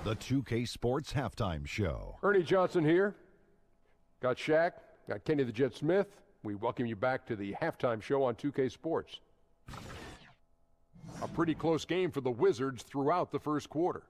The 2K Sports Halftime Show. Ernie Johnson here. Got Shaq, got Kenny the Jet Smith. We welcome you back to the halftime show on 2K Sports. A pretty close game for the Wizards throughout the first quarter.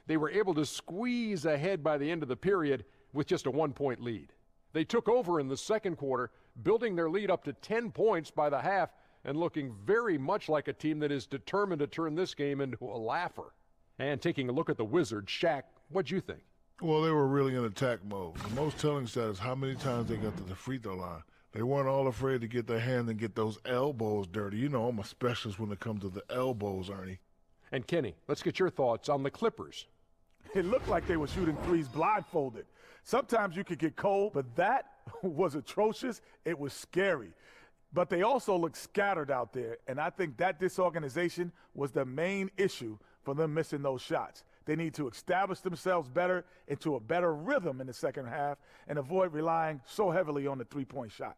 They were able to squeeze ahead by the end of the period with just a 1-point lead. They took over in the second quarter, building their lead up to 10 points by the half and looking very much like a team that is determined to turn this game into a laugher. And taking a look at the Wizards, Shaq, what'd you think? Well, they were really in attack mode. The most telling stat is how many times they got to the free throw line. They weren't all afraid to get their hand and get those elbows dirty. You know I'm a specialist when it comes to the elbows, Ernie. And Kenny, let's get your thoughts on the Clippers. It looked like they were shooting threes blindfolded. Sometimes you could get cold, but that was atrocious. It was scary. But they also looked scattered out there, and I think that disorganization was the main issue for them missing those shots. They need to establish themselves better into a better rhythm in the second half and avoid relying so heavily on the three-point shot.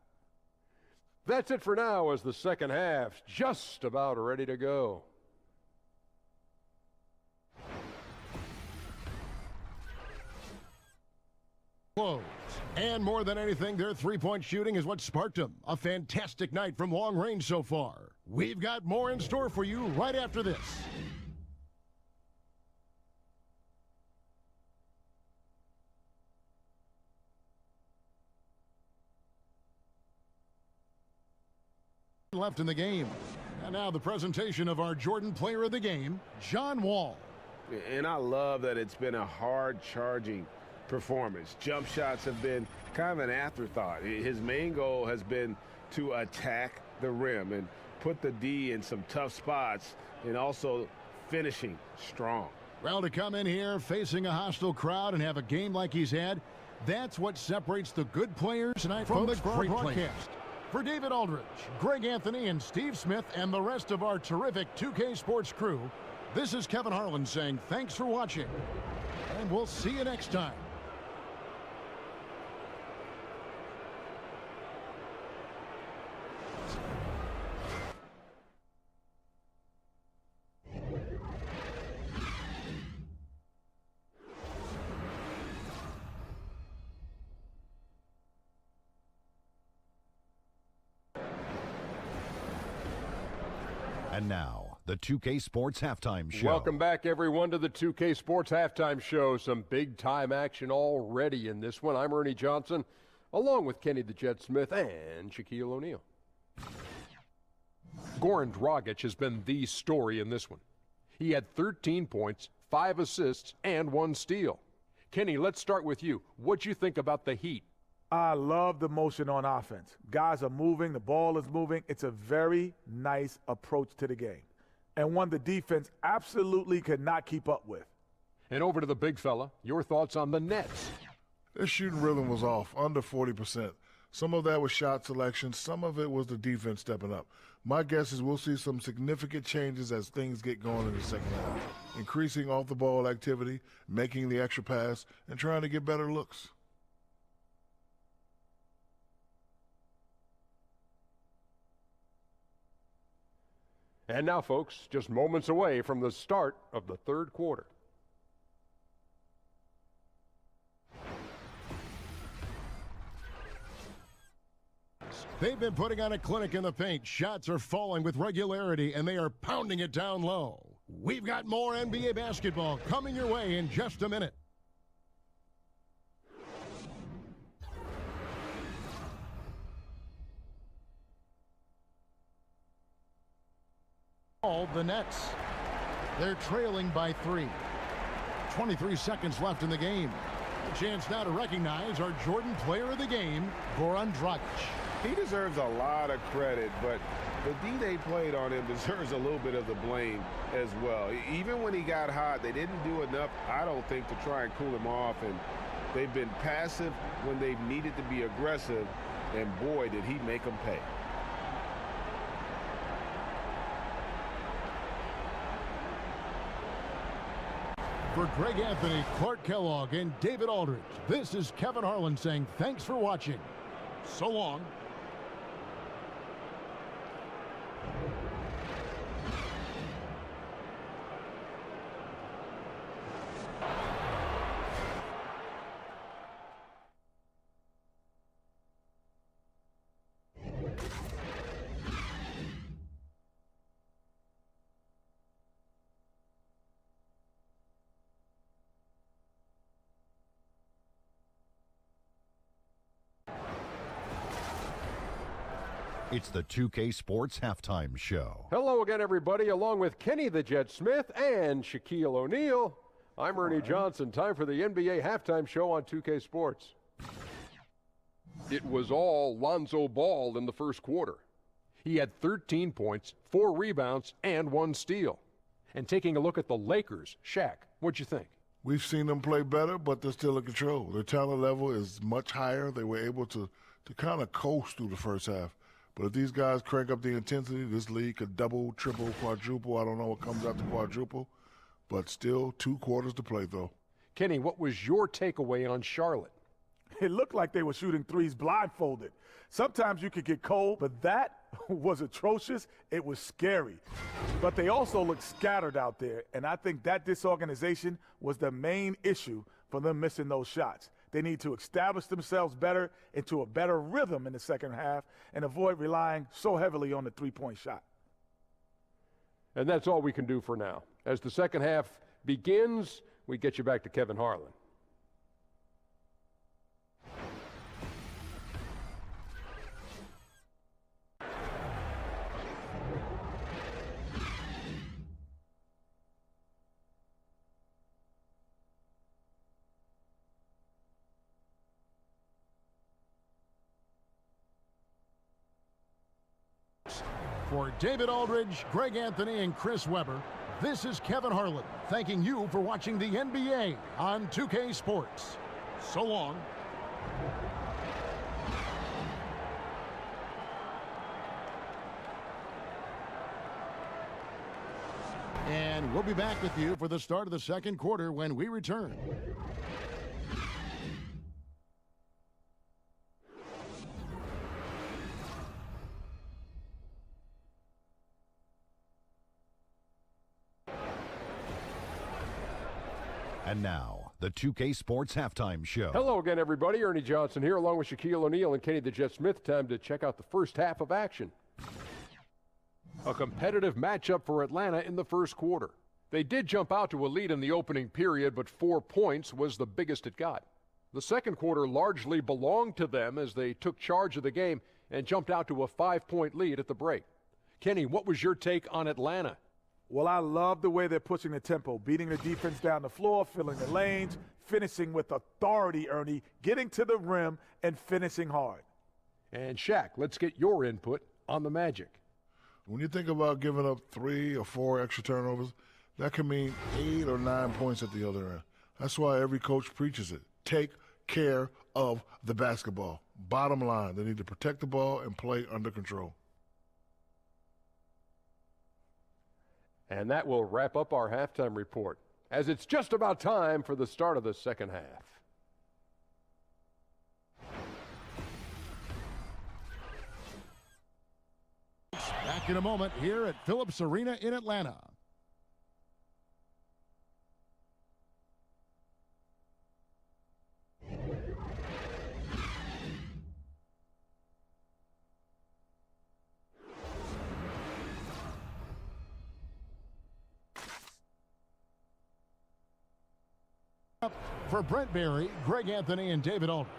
That's it for now as the second half's just about ready to go. Close. And more than anything, their three-point shooting is what sparked them. A fantastic night from long range so far. We've got more in store for you right after this. Left in the game. And now the presentation of our Jordan Player of the Game, John Wall. And I love that it's been a hard-charging performance. Jump shots have been kind of an afterthought. His main goal has been to attack the rim and put the D in some tough spots and also finishing strong. Well, to come in here facing a hostile crowd and have a game like he's had, that's what separates the good players tonight from the great broadcast. For David Aldridge, Greg Anthony, and Steve Smith, and the rest of our terrific 2K Sports crew, this is Kevin Harlan saying thanks for watching, and we'll see you next time. And now, the 2K Sports Halftime Show. Welcome back, everyone, to the 2K Sports Halftime Show. Some big-time action already in this one. I'm Ernie Johnson, along with Kenny the Jet Smith and Shaquille O'Neal. Goran Dragic has been the story in this one. He had 13 points, 5 assists, and 1 steal. Kenny, let's start with you. What'd you think about the Heat? I love the motion on offense. Guys are moving, the ball is moving. It's a very nice approach to the game, and one the defense absolutely could not keep up with. And over to the big fella, your thoughts on the Nets. Their shooting rhythm was off, under 40%. Some of that was shot selection. Some of it was the defense stepping up. My guess is we'll see some significant changes as things get going in the second half. Increasing off-the-ball activity, making the extra pass, and trying to get better looks. And now, folks, just moments away from the start of the third quarter. They've been putting on a clinic in the paint. Shots are falling with regularity, and they are pounding it down low. We've got more NBA basketball coming your way in just a minute. The Nets. They're trailing by 3. 23 seconds left in the game. A chance now to recognize our Jordan Player of the Game, Goran Dragic. He deserves a lot of credit, but the D they played on him deserves a little bit of the blame as well. Even when he got hot, they didn't do enough, I don't think, to try and cool him off, and they've been passive when they've needed to be aggressive, and boy, did he make them pay. For Greg Anthony, Clark Kellogg, and David Aldridge, this is Kevin Harlan saying thanks for watching. So long. It's the 2K Sports Halftime Show. Hello again, everybody. Along with Kenny the Jet Smith and Shaquille O'Neal, I'm Ernie Johnson. Time for the NBA Halftime Show on 2K Sports. It was all Lonzo Ball in the first quarter. He had 13 points, 4 rebounds, and 1 steal. And taking a look at the Lakers, Shaq, what'd you think? We've seen them play better, but they're still in control. Their talent level is much higher. They were able to kind of coast through the first half. But if these guys crank up the intensity, this league could double, triple, quadruple. I don't know what comes out to quadruple. But still 2 quarters to play, though. Kenny, what was your takeaway on Charlotte? It looked like they were shooting threes blindfolded. Sometimes you could get cold, but that was atrocious. It was scary. But they also looked scattered out there, and I think that disorganization was the main issue for them missing those shots. They need to establish themselves better into a better rhythm in the second half and avoid relying so heavily on the three-point shot. And that's all we can do for now. As the second half begins, we get you back to Kevin Harlan. For David Aldridge, Greg Anthony, and Chris Webber, this is Kevin Harlan thanking you for watching the NBA on 2K Sports. So long. And we'll be back with you for the start of the second quarter when we return. And now, the 2K Sports Halftime Show. Hello again, everybody. Ernie Johnson here, along with Shaquille O'Neal and Kenny the Jet Smith. Time to check out the first half of action. A competitive matchup for Atlanta in the first quarter. They did jump out to a lead in the opening period, but 4 points was the biggest it got. The second quarter largely belonged to them as they took charge of the game and jumped out to a 5-point lead at the break. Kenny, what was your take on Atlanta? Well, I love the way they're pushing the tempo, beating the defense down the floor, filling the lanes, finishing with authority, Ernie, getting to the rim and finishing hard. And Shaq, let's get your input on the Magic. When you think about giving up 3 or 4 extra turnovers, that can mean 8 or 9 points at the other end. That's why every coach preaches it. Take care of the basketball. Bottom line, they need to protect the ball and play under control. And that will wrap up our halftime report, as it's just about time for the start of the second half. Back in a moment here at Phillips Arena in Atlanta. For Brent Berry, Greg Anthony, and David Aldridge,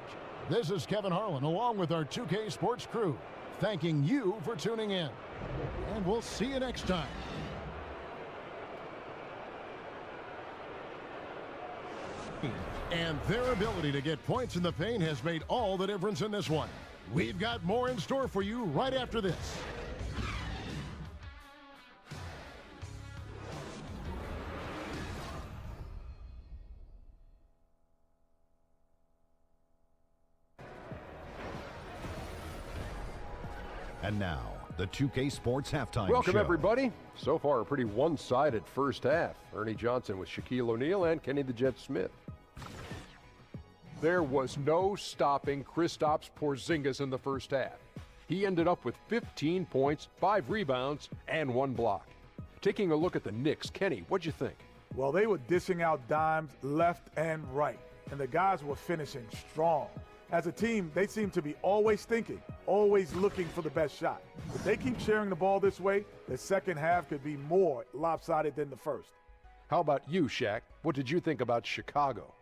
this is Kevin Harlan along with our 2K Sports crew, thanking you for tuning in. And we'll see you next time. And their ability to get points in the paint has made all the difference in this one. We've got more in store for you right after this. And now, the 2K Sports Halftime Welcome, Show. everybody. So far, a pretty one-sided first half. Ernie Johnson with Shaquille O'Neal and Kenny the Jet Smith. There was no stopping Kristaps Porzingis in the first half. He ended up with 15 points, 5 rebounds, and 1 block. Taking a look at the Knicks, Kenny, what'd you think? Well, they were dishing out dimes left and right, and the guys were finishing strong. As a team, they seem to be always thinking, always looking for the best shot. If they keep sharing the ball this way, the second half could be more lopsided than the first. How about you, Shaq? What did you think about Chicago?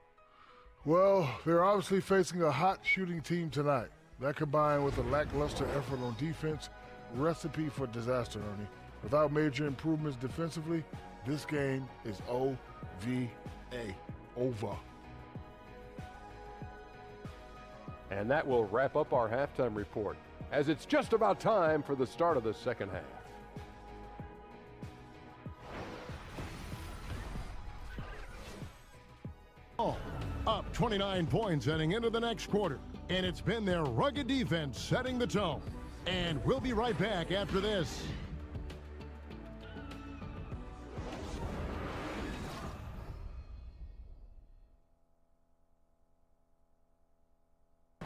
Well, they're obviously facing a hot shooting team tonight. That combined with a lackluster effort on defense, recipe for disaster, Ernie. Without major improvements defensively, this game is O-V-A, over. And that will wrap up our halftime report, as it's just about time for the start of the second half. Up 29 points heading into the next quarter. And it's been their rugged defense setting the tone. And we'll be right back after this.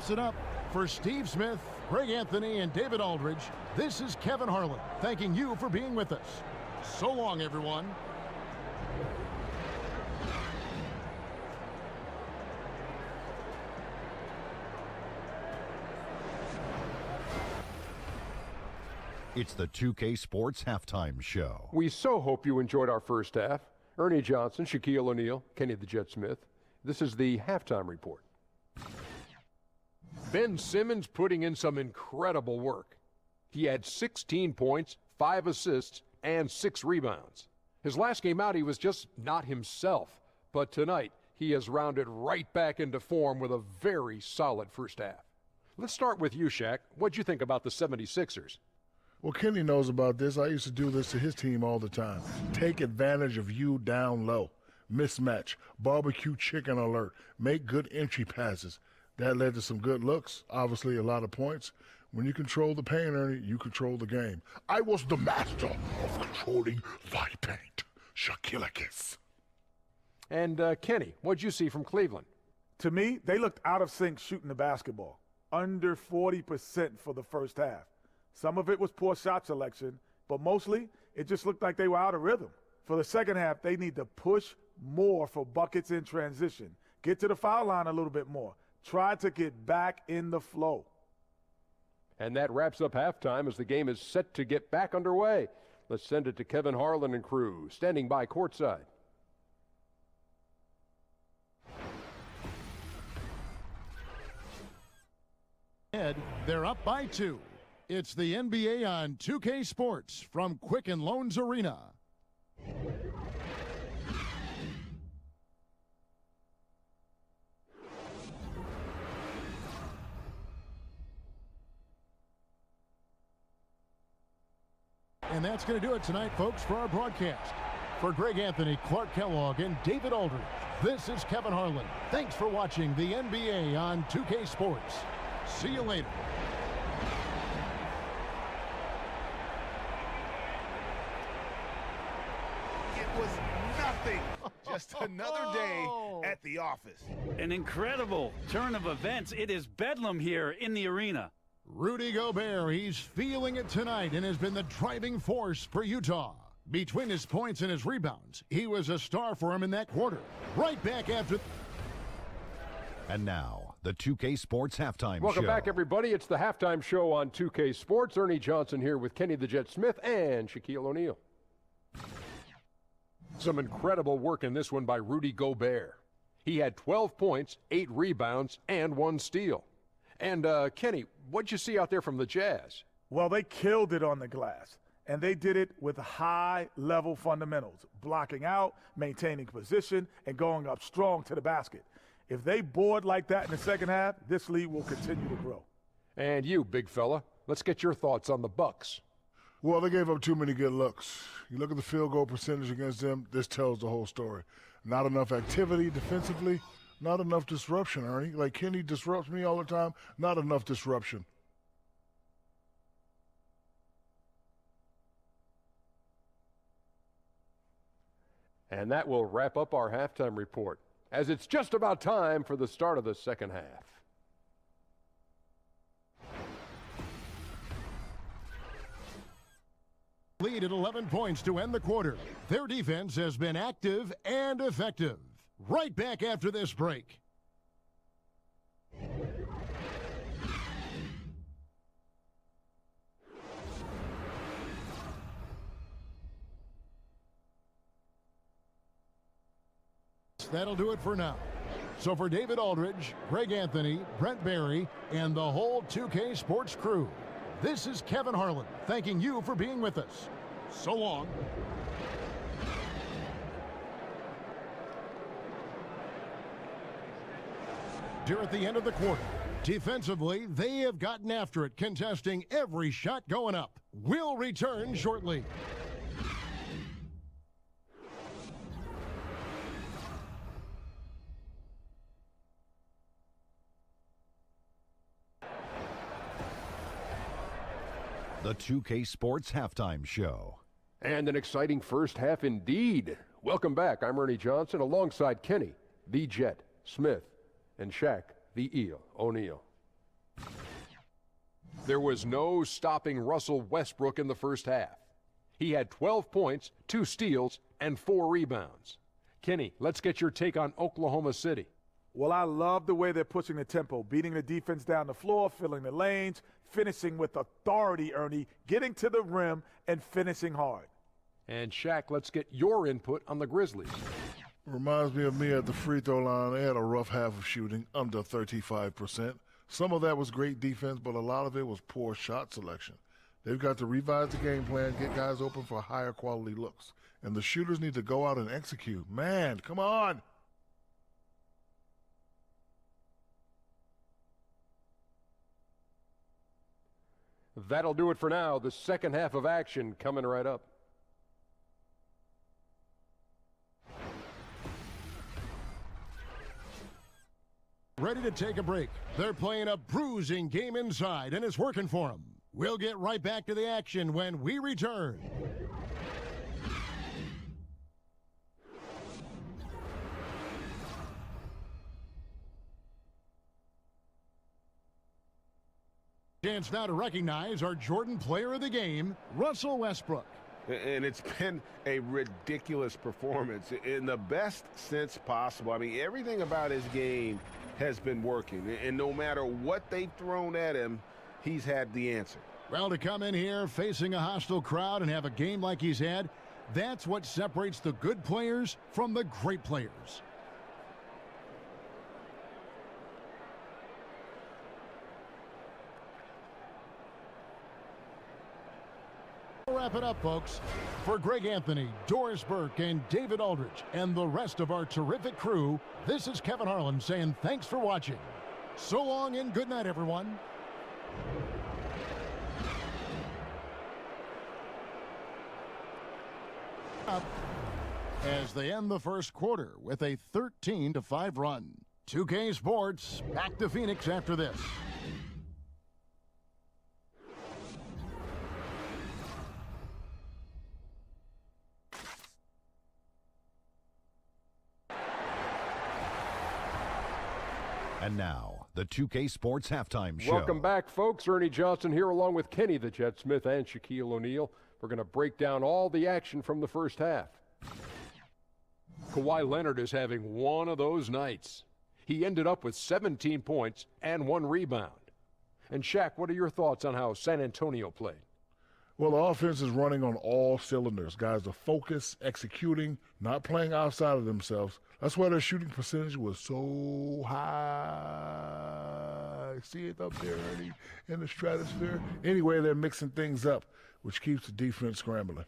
It up for Steve Smith, Greg Anthony, and David Aldridge. This is Kevin Harlan thanking you for being with us. So long, everyone. It's the 2K Sports Halftime Show. We so hope you enjoyed our first half. Ernie Johnson, Shaquille O'Neal, Kenny the Jet Smith. This is the halftime report. Ben Simmons putting in some incredible work. He had 16 points, 5 assists, and 6 rebounds. His last game out, he was just not himself. But tonight, he has rounded right back into form with a very solid first half. Let's start with you, Shaq. What'd you think about the 76ers? Well, Kenny knows about this. I used to do this to his team all the time. Take advantage of you down low. Mismatch. Barbecue chicken alert. Make good entry passes. That led to some good looks. Obviously, a lot of points. When you control the paint, Ernie, you control the game. I was the master of controlling thy paint. Shaquille. And Kenny, what'd you see from Cleveland? To me, they looked out of sync shooting the basketball. Under 40% for the first half. Some of it was poor shot selection, but mostly it just looked like they were out of rhythm. For the second half, they need to push more for buckets in transition. Get to the foul line a little bit more. Try to get back in the flow. And that wraps up halftime as the game is set to get back underway. Let's send it to Kevin Harlan and crew, standing by courtside. They're up by 2. It's the NBA on 2K Sports from Quicken Loans Arena. And that's going to do it tonight, folks, for our broadcast. For Greg Anthony, Clark Kellogg, and David Aldridge, this is Kevin Harlan. Thanks for watching the NBA on 2K Sports. See you later. It was nothing. Just another day at the office. An incredible turn of events. It is bedlam here in the arena. Rudy Gobert, he's feeling it tonight and has been the driving force for Utah. Between his points and his rebounds, he was a star for him in that quarter. Right back after. And now, the 2K Sports Halftime Show. Welcome back, everybody. It's the halftime show on 2K Sports. Ernie Johnson here with Kenny the Jet Smith and Shaquille O'Neal. Some incredible work in this one by Rudy Gobert. He had 12 points, 8 rebounds, and 1 steal. And, Kenny, what'd you see out there from the Jazz? Well, they killed it on the glass, and they did it with high-level fundamentals, blocking out, maintaining position, and going up strong to the basket. If they board like that in the second half, this lead will continue to grow. And you, big fella, let's get your thoughts on the Bucks. Well, they gave up too many good looks. You look at the field goal percentage against them, this tells the whole story. Not enough activity defensively, not enough disruption, Ernie. Like Kenny disrupts me all the time, not enough disruption. And that will wrap up our halftime report, as it's just about time for the start of the second half. Lead at 11 points to end the quarter. Their defense has been active and effective. Right back after this break. That'll do it for now. So for David Aldridge, Greg Anthony, Brent Barry, and the whole 2K Sports crew, this is Kevin Harlan thanking you for being with us. So long. Here at the end of the quarter, defensively, they have gotten after it, contesting every shot going up. We'll return shortly. The 2K Sports Halftime Show. And an exciting first half indeed. Welcome back. I'm Ernie Johnson alongside Kenny, the Jet, Smith, and Shaq, the Eel, O'Neal. There was no stopping Russell Westbrook in the first half. He had 12 points, 2 steals, and 4 rebounds. Kenny, let's get your take on Oklahoma City. Well, I love the way they're pushing the tempo, beating the defense down the floor, filling the lanes, finishing with authority, Ernie, getting to the rim and finishing hard. And Shaq, let's get your input on the Grizzlies. Reminds me of me at the free throw line. They had a rough half of shooting, under 35%. Some of that was great defense, but a lot of it was poor shot selection. They've got to revise the game plan, get guys open for higher quality looks. And the shooters need to go out and execute. Man, come on. That'll do it for now. The second half of action coming right up. Ready to take a break. They're playing a bruising game inside, and it's working for them. We'll get right back to the action when we return. Chance now to recognize our Jordan Player of the Game, Russell Westbrook. And it's been a ridiculous performance in the best sense possible. I mean, everything about his game has been working. And no matter what they've thrown at him, he's had the answer. Well, to come in here facing a hostile crowd and have a game like he's had, that's what separates the good players from the great players. We'll wrap it up, folks. For Greg Anthony, Doris Burke, and David Aldridge, and the rest of our terrific crew, this is Kevin Harlan saying thanks for watching. So long and good night, everyone. Up as they end the first quarter with a 13-5 run. 2K Sports back to Phoenix after this. And now, the 2K Sports Halftime Show. Welcome back, folks. Ernie Johnson here along with Kenny the Jet Smith and Shaquille O'Neal. We're going to break down all the action from the first half. Kawhi Leonard is having one of those nights. He ended up with 17 points and 1 rebound. And Shaq, what are your thoughts on how San Antonio played? Well, the offense is running on all cylinders. Guys are focused, executing, not playing outside of themselves. That's why their shooting percentage was so high. See it up there, Ernie, in the stratosphere? Anyway, they're mixing things up, which keeps the defense scrambling.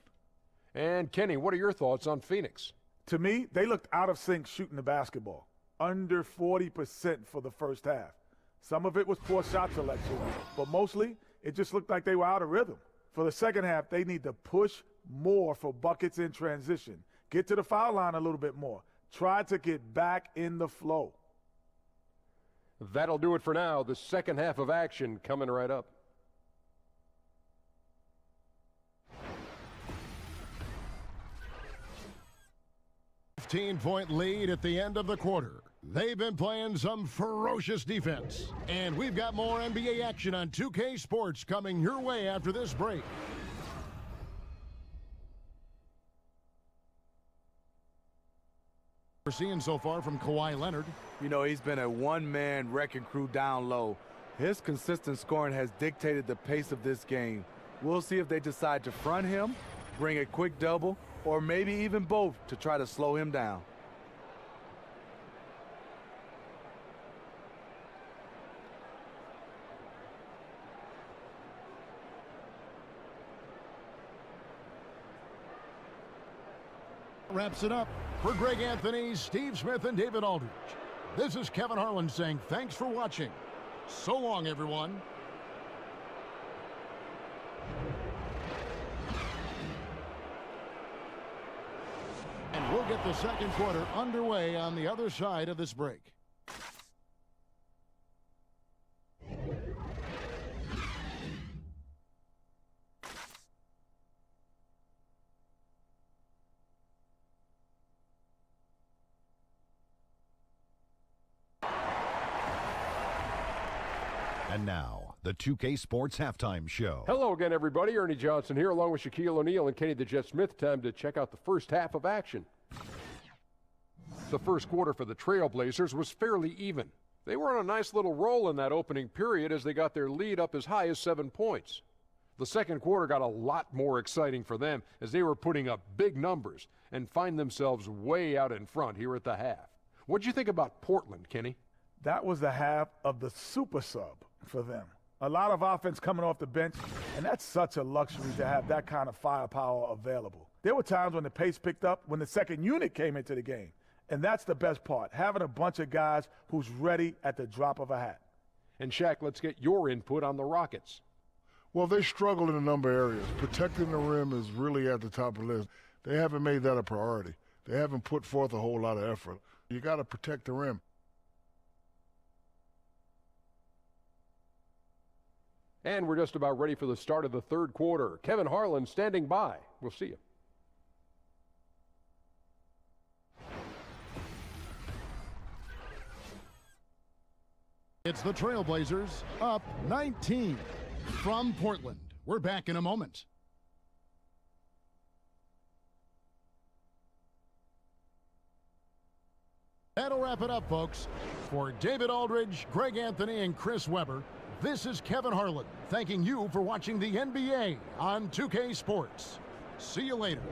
And Kenny, what are your thoughts on Phoenix? To me, they looked out of sync shooting the basketball. Under 40% for the first half. Some of it was poor shot selection, but mostly it just looked like they were out of rhythm. For the second half, they need to push more for buckets in transition. Get to the foul line a little bit more. Try to get back in the flow. That'll do it for now. The second half of action coming right up. Point lead at the end of the quarter. They've been playing some ferocious defense. And we've got more NBA action on 2K Sports coming your way after this break. We're seeing so far from Kawhi Leonard. You know, he's been a one-man wrecking crew down low. His consistent scoring has dictated the pace of this game. We'll see if they decide to front him, bring a quick double, or maybe even both to try to slow him down. Wraps it up. For Greg Anthony, Steve Smith, and David Aldridge, this is Kevin Harlan saying thanks for watching. So long, everyone. And we'll get the second quarter underway on the other side of this break. And now, the 2K Sports Halftime Show. Hello again, everybody. Ernie Johnson here, along with Shaquille O'Neal and Kenny the Jet Smith. Time to check out the first half of action. The first quarter for the Trailblazers was fairly even. They were on a nice little roll in that opening period as they got their lead up as high as 7 points. The second quarter got a lot more exciting for them as they were putting up big numbers and find themselves way out in front here at the half. What'd you think about Portland, Kenny? That was the half of the super sub for them. A lot of offense coming off the bench, and that's such a luxury to have that kind of firepower available. There were times when the pace picked up when the second unit came into the game, and that's the best part, having a bunch of guys who's ready at the drop of a hat. And Shaq, let's get your input on the Rockets. Well, they struggled in a number of areas. Protecting the rim is really at the top of the list. They haven't made that a priority. They haven't put forth a whole lot of effort. You got to protect the rim. And we're just about ready for the start of the third quarter. Kevin Harlan standing by. We'll see you. It's the Trailblazers up 19 from Portland. We're back in a moment. That'll wrap it up, folks. For David Aldridge, Greg Anthony, and Chris Webber, this is Kevin Harlan thanking you for watching the NBA on 2K Sports. See you later.